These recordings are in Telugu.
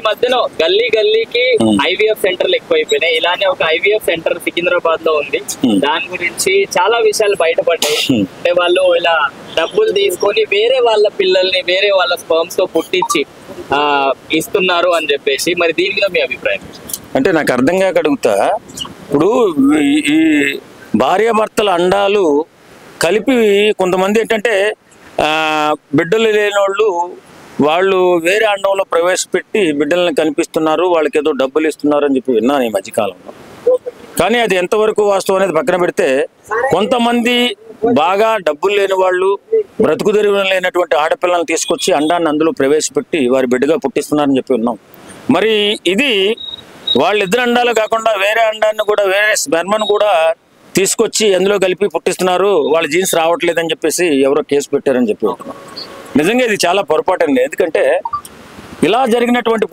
మధ్యలో గల్లీ గల్లీకి ఐవీఎఫ్ సెంటర్లు ఎక్కువైపోయినాయి. ఇలానే ఒక ఐవీఎఫ్ సెంటర్ సికింద్రాబాద్ లో ఉంది. దాని గురించి చాలా విషయాలు బయటపడ్డాయి. అంటే వాళ్ళు ఇలా డబ్బులు తీసుకొని వేరే వాళ్ళ పిల్లల్ని వేరే వాళ్ళ స్పర్మ్స్ తో పుట్టించి ఇస్తున్నారు అని చెప్పేసి, మరి దీని మీద మీ అభిప్రాయం? అంటే నాకు అర్థం కాక అడుగుతా, ఇప్పుడు ఈ భార్యాభర్తల అండాలు కలిపి కొంతమంది ఏంటంటే బిడ్డలు లేని వాళ్ళు వేరే అండంలో ప్రవేశపెట్టి బిడ్డలను కనిపిస్తున్నారు, వాళ్ళకి ఏదో డబ్బులు ఇస్తున్నారు అని చెప్పి విన్నాను ఈ మధ్యకాలంలో. కానీ అది ఎంతవరకు వాస్తవం అనేది పక్కన పెడితే, కొంతమంది బాగా డబ్బులు లేని వాళ్ళు, బ్రతుకు తెరువు లేనటువంటి ఆడపిల్లలను తీసుకొచ్చి అండాన్ని అందులో ప్రవేశపెట్టి వారి బిడ్డగా పుట్టిస్తున్నారని చెప్పి విన్నాం. మరి ఇది వాళ్ళిద్దరు అండాలు కాకుండా వేరే అండాన్ని కూడా, వేరే స్పెర్మను కూడా తీసుకొచ్చి అందులో కలిపి పుట్టిస్తున్నారు, వాళ్ళ జీన్స్ రావట్లేదని చెప్పేసి ఎవరో కేసు పెట్టారని చెప్పి ఉంటున్నాం. నిజంగా ఇది చాలా పొరపాటు అండి. ఎందుకంటే ఇలా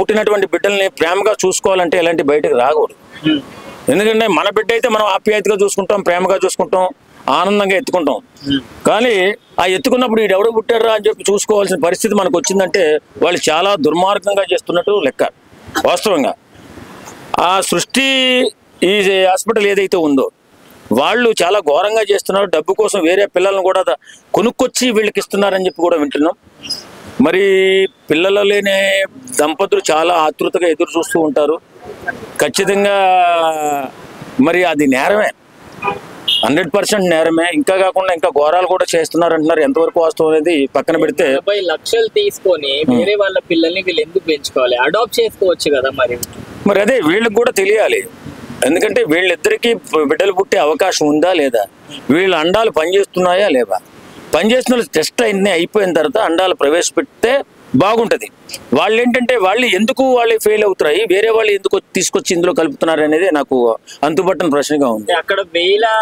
పుట్టినటువంటి బిడ్డల్ని ప్రేమగా చూసుకోవాలంటే ఇలాంటి బయటకు రాకూడదు. ఎందుకంటే మన బిడ్డ అయితే మనం ఆప్యాయతగా చూసుకుంటాం, ప్రేమగా చూసుకుంటాం, ఆనందంగా ఎత్తుకుంటాం. కానీ ఆ ఎత్తుకున్నప్పుడు వీడు ఎవడో పుట్టారా అని చెప్పి చూసుకోవాల్సిన పరిస్థితి మనకు వచ్చిందంటే వాళ్ళు చాలా దుర్మార్గంగా చేస్తున్నట్టు లెక్క. వాస్తవంగా ఆ సృష్టి ఈ హాస్పిటల్ ఏదైతే ఉందో వాళ్ళు చాలా ఘోరంగా చేస్తున్నారు. డబ్బు కోసం వేరే పిల్లలను కూడా కొనుక్కొచ్చి వీళ్ళకి ఇస్తున్నారని చెప్పి కూడా వింటున్నాం. మరి పిల్లలు లేని దంపతులు చాలా ఆతృతగా ఎదురు చూస్తూ ఉంటారు. ఖచ్చితంగా మరి అది నేరమే, 100% నేరమే. ఇంకా కాకుండా ఇంకా ఘోరాలు కూడా చేస్తున్నారు అంటున్నారు. ఎంతవరకు వాస్తవం అనేది పక్కన పెడితే, 50 లక్షలు తీసుకొని వేరే వాళ్ళ పిల్లల్ని వీళ్ళు ఎందుకు పెంచుకోవాలి? అడాప్ట్ చేసుకోవచ్చు కదా. మరి అదే వీళ్ళకి కూడా తెలియాలి. ఎందుకంటే వీళ్ళిద్దరికీ బిడ్డలు పుట్టే అవకాశం ఉందా లేదా, వీళ్ళ అండాలు పనిచేస్తున్నాయా లేవా, పనిచేస్తున్న టెస్ట్ అన్ని అయిపోయిన తర్వాత అండాలు ప్రవేశపెడితే బాగుంటది. వాళ్ళు ఏంటంటే వాళ్ళు ఎందుకు ఫెయిల్ అవుతున్నాయి, వేరే వాళ్ళు ఎందుకు తీసుకొచ్చి ఇందులో కలుపుతున్నారు అనేది నాకు అంతుపట్టని ప్రశ్నగా ఉంది. అక్కడ 1000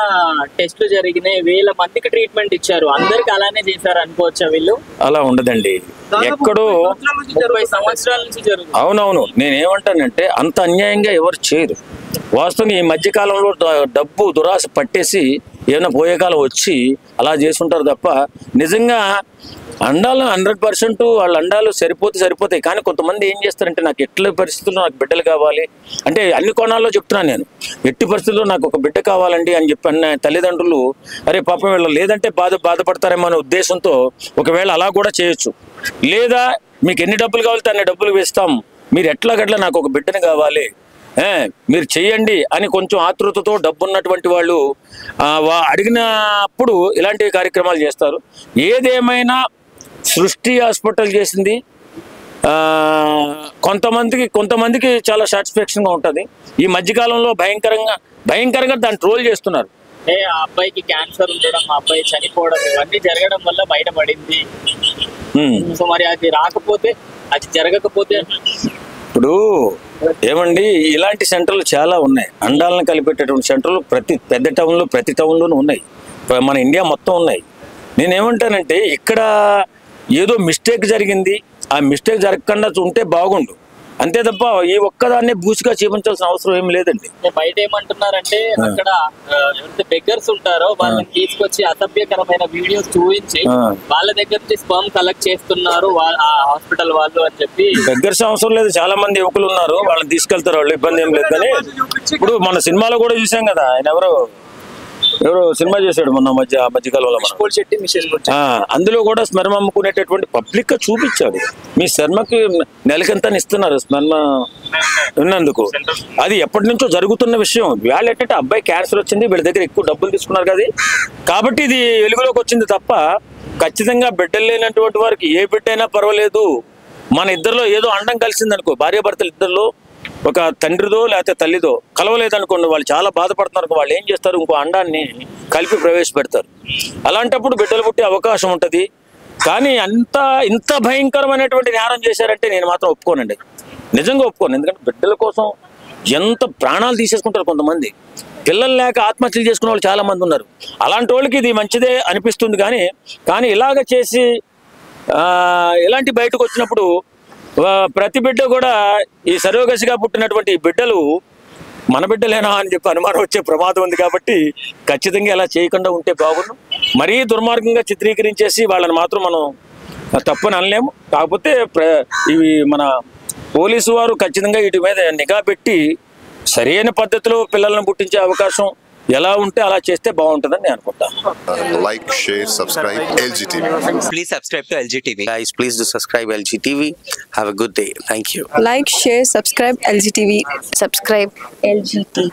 టెస్టులు జరిగినాయి, 1000 మందికి ట్రీట్మెంట్ ఇచ్చారు, అందరికి అలానే చేశారు అనుకోవచ్చా వీళ్ళు? అలా ఉండదండి, ఎక్కడో 30 సంవత్సరాల నుంచి జరుగుతుంది. అవునవును, నేనేమంటానంటే అంత అన్యాయంగా ఎవరు చేయరు. వాస్తవంగా ఈ మధ్యకాలంలో డబ్బు దురాశ పట్టేసి ఏమైనా పోయే కాలం వచ్చి అలా చేస్తుంటారు తప్ప, నిజంగా అండాలు 100% వాళ్ళ అండాలు సరిపోతాయి. కానీ కొంతమంది ఏం చేస్తారంటే, నాకు ఎట్ల పరిస్థితుల్లో నాకు బిడ్డలు కావాలి అంటే, అన్ని కోణాల్లో చెప్తున్నాను నేను, ఎట్టి పరిస్థితుల్లో నాకు ఒక బిడ్డ కావాలండి అని చెప్పి అన్న తల్లిదండ్రులు అరే పాపం వీళ్ళు లేదంటే బాధపడతారేమో అనే ఉద్దేశంతో ఒకవేళ అలా కూడా చేయొచ్చు. లేదా మీకు ఎన్ని డబ్బులు కావాలి అన్ని డబ్బులు వేస్తాం, మీరు ఎట్లాగట్లా నాకు ఒక బిడ్డని కావాలి మీరు చెయ్యండి అని కొంచెం ఆతృతతో డబ్బున్నటువంటి వాళ్ళు అడిగినప్పుడు ఇలాంటి కార్యక్రమాలు చేస్తారు. ఏదేమైనా సృష్టి హాస్పిటల్ చేసింది కొంతమందికి చాలా సాటిస్ఫాక్షన్గా ఉంటుంది. ఈ మధ్యకాలంలో భయంకరంగా దాన్ని ట్రోల్ చేస్తున్నారు. ఆ అబ్బాయికి క్యాన్సర్ ఉండడం, ఆ అబ్బాయి చనిపోవడం, ఇవన్నీ జరగడం వల్ల బయటపడింది. సో మరి అది రాకపోతే, అది జరగకపోతే ఇప్పుడు ఏమండి, ఇలాంటి సెంటర్లు చాలా ఉన్నాయి. అండాలను కలిపేటటువంటి సెంటర్లు ప్రతి టౌన్లోనూ ఉన్నాయి, మన ఇండియా మొత్తం ఉన్నాయి. నేనేమంటానంటే ఇక్కడ ఏదో మిస్టేక్ జరిగింది, ఆ మిస్టేక్ జరగకుండా ఉంటే బాగుండు అంతే తప్ప ఈ ఒక్కదాన్ని బూసిగా చూపించాల్సిన అవసరం ఏం లేదండి. బయట ఏమంటున్నారంటే, అక్కడ ఎవరైతే బెగ్గర్స్ ఉంటారో వాళ్ళని తీసుకొచ్చి అసభ్యకరమైన వీడియోస్ చూపించి వాళ్ళ దగ్గర నుంచి స్పర్మ్ కలెక్ట్ చేస్తున్నారు ఆ హాస్పిటల్ వాళ్ళు అని చెప్పి. బెగ్గర్స్ అవసరం లేదు, చాలా మంది యువకులు ఉన్నారు, వాళ్ళని తీసుకెళ్తారు, వాళ్ళు ఇబ్బంది ఏం లేదు. కానీ ఇప్పుడు మన సినిమాలో కూడా చూసాం కదా, ఆయన ఎవరో సినిమా చేశాడు మొన్న మధ్యకాలంలో, అందులో కూడా స్మెర్మ అమ్ముకునేటటువంటి పబ్లిక్ గా చూపించాడు. మీ శర్మకి నెలకింత ఇస్తున్నారు స్మెర్మ ఉన్నందుకు. అది ఎప్పటి నుంచో జరుగుతున్న విషయం. వాళ్ళు ఏంటంటే అబ్బాయి క్యాన్సర్ వచ్చింది, వీళ్ళ దగ్గర ఎక్కువ డబ్బులు తీసుకున్నారు కదా, కాబట్టి ఇది వెలుగులోకి వచ్చింది తప్ప, ఖచ్చితంగా బిడ్డలు లేనటువంటి వారికి ఏ బిడ్డ అయినా పర్వాలేదు, మన ఇద్దరిలో ఏదో అండం కలిసిందనుకో, భార్యాభర్తలు ఇద్దరిలో ఒక తండ్రిదో లేకపోతే తల్లిదో కలవలేదనుకోండి, వాళ్ళు చాలా బాధపడుతున్నారు. వాళ్ళు ఏం చేస్తారు, ఇంకో అండాన్ని కలిపి ప్రవేశపెడతారు. అలాంటప్పుడు బిడ్డలు పుట్టే అవకాశం ఉంటుంది. కానీ ఇంత భయంకరమైనటువంటి నేరం చేశారంటే నేను మాత్రం ఒప్పుకోనండి, నిజంగా ఒప్పుకోను. ఎందుకంటే బిడ్డల కోసం ఎంత ప్రాణాలు తీసేసుకుంటారు కొంతమంది, పిల్లలు లేక ఆత్మహత్యలు చేసుకునే వాళ్ళు చాలా మంది ఉన్నారు. అలాంటి వాళ్ళకి ఇది మంచిదే అనిపిస్తుంది. కానీ ఇలాగ చేసి ఇలాంటి బయటకు వచ్చినప్పుడు ప్రతి బిడ్డ కూడా ఈ సరోగసిగా పుట్టినటువంటి బిడ్డలు మన బిడ్డలేనా అని చెప్పి అనుమానం వచ్చే ప్రమాదం ఉంది. కాబట్టి ఖచ్చితంగా ఇలా చేయకుండా ఉంటే బాగుండు. మరీ దుర్మార్గంగా చిత్రీకరించేసి వాళ్ళని మాత్రం మనం తప్పని అనలేము. కాకపోతే ఇవి మన పోలీసు వారు ఖచ్చితంగా వీటి మీద నిఘా పెట్టి సరైన పద్ధతిలో పిల్లలను పుట్టించే అవకాశం ఎలా ఉంటే అలా చేస్తే బాగుంటుందని నేను అనుకుంటాను. Like, share, subscribe LGTV. Please subscribe to LGTV. Guys, please do subscribe LGTV. Have a good day. Thank you. Like, share, subscribe LGTV. Subscribe LGTV.